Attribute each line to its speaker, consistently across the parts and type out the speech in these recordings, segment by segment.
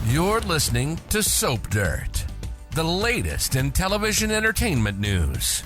Speaker 1: You're listening to Soap Dirt, the latest in television entertainment news.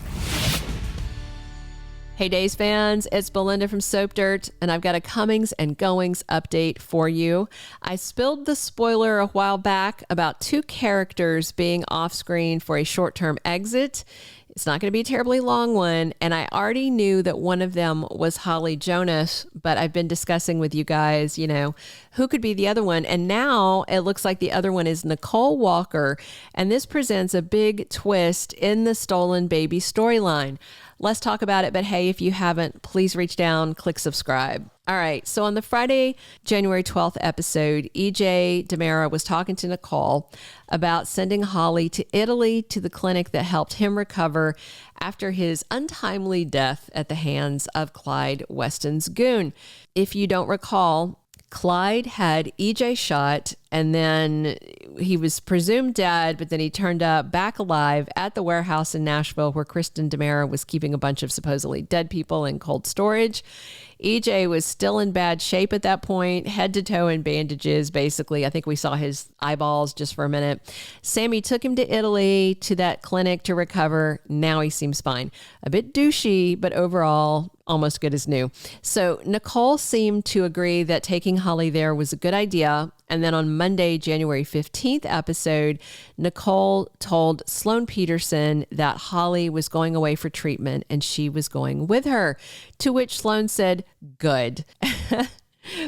Speaker 2: Hey Days fans, it's Belinda from Soap Dirt, and I've got a comings and goings update for you. I spilled the spoiler a while back about two characters being off screen for a short-term exit. It's not going to be a terribly long one, and I already knew that one of them was Holly Jonas, but I've been discussing with you guys, who could be the other one, and now it looks like the other one is Nicole Walker, and this presents a big twist in the stolen baby storyline. Let's talk about it, but hey, if you haven't, please reach down, click subscribe. All right, so on the Friday, January 12th episode, DiMera was talking to Nicole about sending Holly to Italy to the clinic that helped him recover after his untimely death at the hands of Clyde Weston's goon. If you don't recall, Clyde had EJ shot, and then he was presumed dead, but then he turned up back alive at the warehouse in Nashville where Kristen DiMera was keeping a bunch of supposedly dead people in cold storage. EJ was still in bad shape at that point, head to toe in bandages, basically. I think we saw his eyeballs just for a minute. Sammy took him to Italy to that clinic to recover. Now he seems fine. A bit douchey, but overall almost good as new. So Nicole seemed to agree that taking Holly there was a good idea. And then on Monday, January 15th episode, Nicole told Sloan Petersen that Holly was going away for treatment and she was going with her, to which Sloan said, good,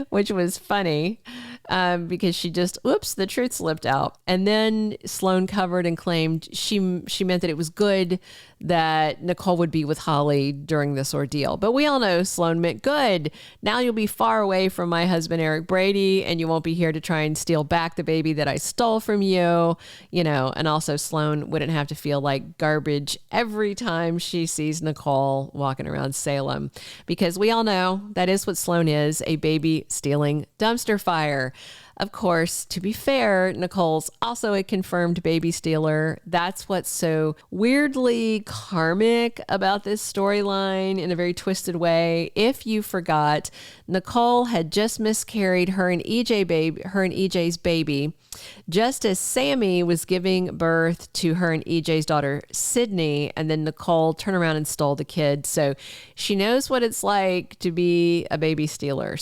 Speaker 2: which was funny. Because she just, the truth slipped out. And then Sloan covered and claimed she meant that it was good that Nicole would be with Holly during this ordeal. But we all know Sloan meant good. Now you'll be far away from my husband, Eric Brady, and you won't be here to try and steal back the baby that I stole from you, and also Sloan wouldn't have to feel like garbage every time she sees Nicole walking around Salem, because we all know that is what Sloan is, a baby stealing dumpster fire. Of course, to be fair, Nicole's also a confirmed baby stealer. That's what's so weirdly karmic about this storyline in a very twisted way. If you forgot, Nicole had just miscarried her and EJ's baby, just as Sammy was giving birth to her and EJ's daughter, Sydney, and then Nicole turned around and stole the kid. So she knows what it's like to be a baby stealer.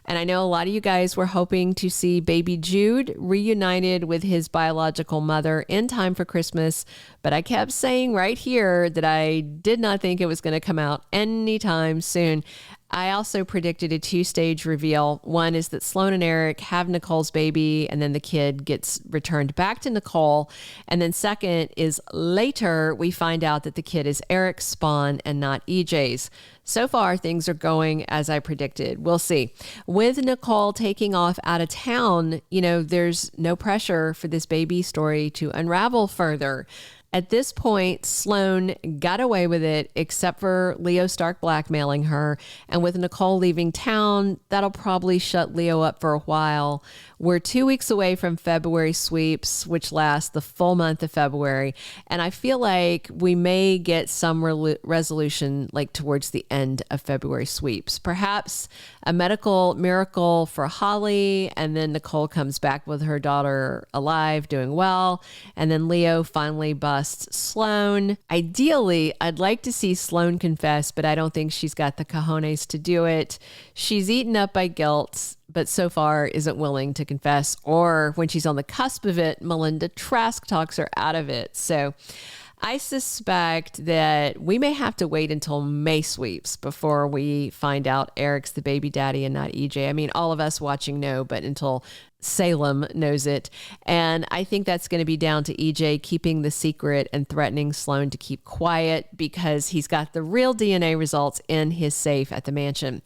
Speaker 2: And I know a lot of you guys were hoping to see baby Jude reunited with his biological mother in time for Christmas, but I kept saying right here that I did not think it was going to come out anytime soon. I also predicted a two-stage reveal. One is that Sloan and Eric have Nicole's baby, and then the kid gets returned back to Nicole. And then second is later we find out that the kid is Eric's spawn and not EJ's. So far, things are going as I predicted. We'll see. With Nicole taking off out of town, there's no pressure for this baby story to unravel further. At this point, Sloan got away with it, except for Leo Stark blackmailing her. And with Nicole leaving town, that'll probably shut Leo up for a while. We're 2 weeks away from February sweeps, which last the full month of February. And I feel like we may get some resolution like towards the end of February sweeps. Perhaps a medical miracle for Holly, and then Nicole comes back with her daughter alive, doing well. And then Leo finally busts Sloan. Ideally, I'd like to see Sloan confess, but I don't think she's got the cojones to do it. She's eaten up by guilt, but so far isn't willing to confess, or when she's on the cusp of it, Melinda Trask talks her out of it. So I suspect that we may have to wait until May sweeps before we find out Eric's the baby daddy and not EJ. I mean, all of us watching know, but until Salem knows it. And I think that's going to be down to EJ keeping the secret and threatening Sloan to keep quiet because he's got the real DNA results in his safe at the mansion.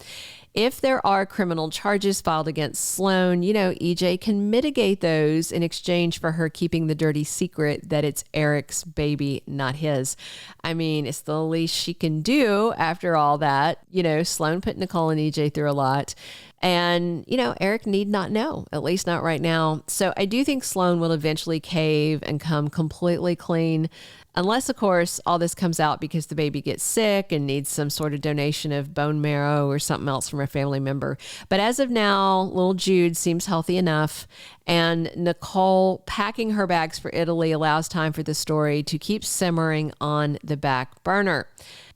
Speaker 2: If there are criminal charges filed against Sloan, EJ can mitigate those in exchange for her keeping the dirty secret that it's Eric's baby, not his. I mean, it's the least she can do after all that. Sloan put Nicole and EJ through a lot. And, Eric need not know, at least not right now. So I do think Sloan will eventually cave and come completely clean. Unless, of course, all this comes out because the baby gets sick and needs some sort of donation of bone marrow or something else from a family member. But as of now, little Jude seems healthy enough. And Nicole packing her bags for Italy allows time for the story to keep simmering on the back burner.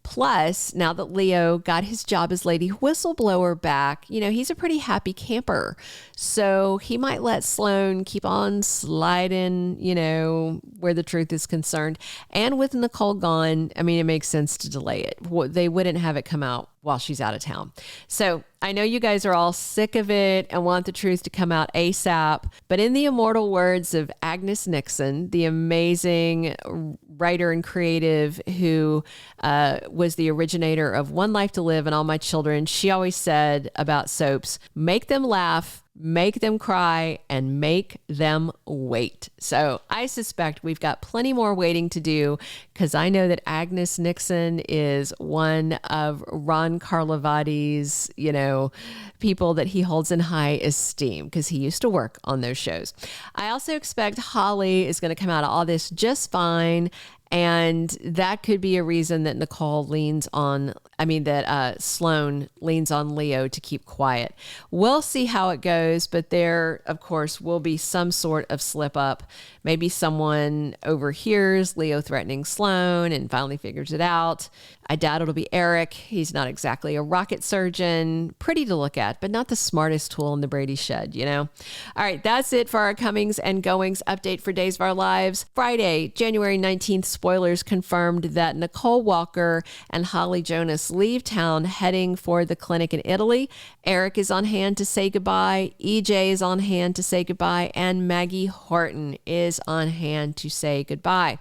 Speaker 2: Plus, now that Leo got his job as lady whistleblower back, he's a pretty happy camper. So he might let Sloan keep on sliding, where the truth is concerned. And with Nicole gone, it makes sense to delay it. They wouldn't have it come out while she's out of town. So I know you guys are all sick of it and want the truth to come out ASAP, but in the immortal words of Agnes Nixon, the amazing writer and creative who was the originator of One Life to Live and All My Children, she always said about soaps, make them laugh, make them cry, and make them wait. So I suspect we've got plenty more waiting to do because I know that Agnes Nixon is one of Ron Carlivati's, people that he holds in high esteem because he used to work on those shows. I also expect Holly is going to come out of all this just fine. And that could be a reason that Sloan leans on Leo to keep quiet. We'll see how it goes, but there, of course, will be some sort of slip up. Maybe someone overhears Leo threatening Sloan and finally figures it out. I doubt it'll be Eric. He's not exactly a rocket surgeon. Pretty to look at, but not the smartest tool in the Brady shed, All right, that's it for our comings and goings update for Days of Our Lives. Friday, January 19th, spoilers confirmed that Nicole Walker and Holly Jonas leave town heading for the clinic in Italy. Eric is on hand to say goodbye. EJ is on hand to say goodbye. And Maggie Horton is on hand to say goodbye.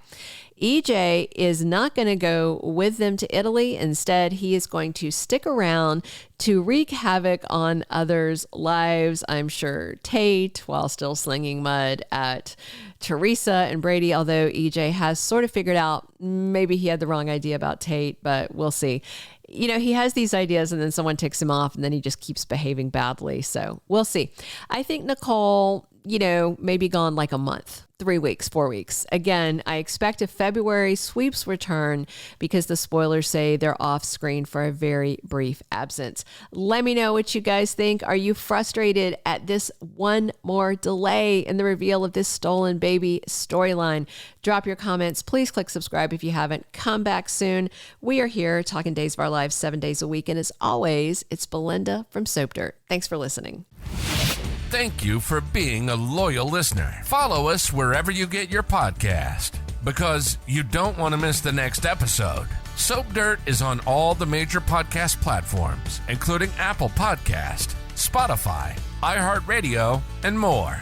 Speaker 2: EJ is not going to go with them to Italy. Instead, he is going to stick around to wreak havoc on others' lives. I'm sure Tate, while still slinging mud at Teresa and Brady, although EJ has sort of figured out maybe he had the wrong idea about Tate, but we'll see. He has these ideas and then someone ticks him off and then he just keeps behaving badly. So we'll see. I think Nicole, maybe gone like a month. 3 weeks, 4 weeks. Again, I expect a February sweeps return because the spoilers say they're off screen for a very brief absence. Let me know what you guys think. Are you frustrated at this one more delay in the reveal of this stolen baby storyline? Drop your comments. Please click subscribe if you haven't. Come back soon. We are here talking Days of Our Lives 7 days a week. And as always, it's Belinda from Soap Dirt. Thanks for listening.
Speaker 1: Thank you for being a loyal listener. Follow us wherever you get your podcast because you don't want to miss the next episode. Soap Dirt is on all the major podcast platforms, including Apple Podcast, Spotify, iHeartRadio, and more.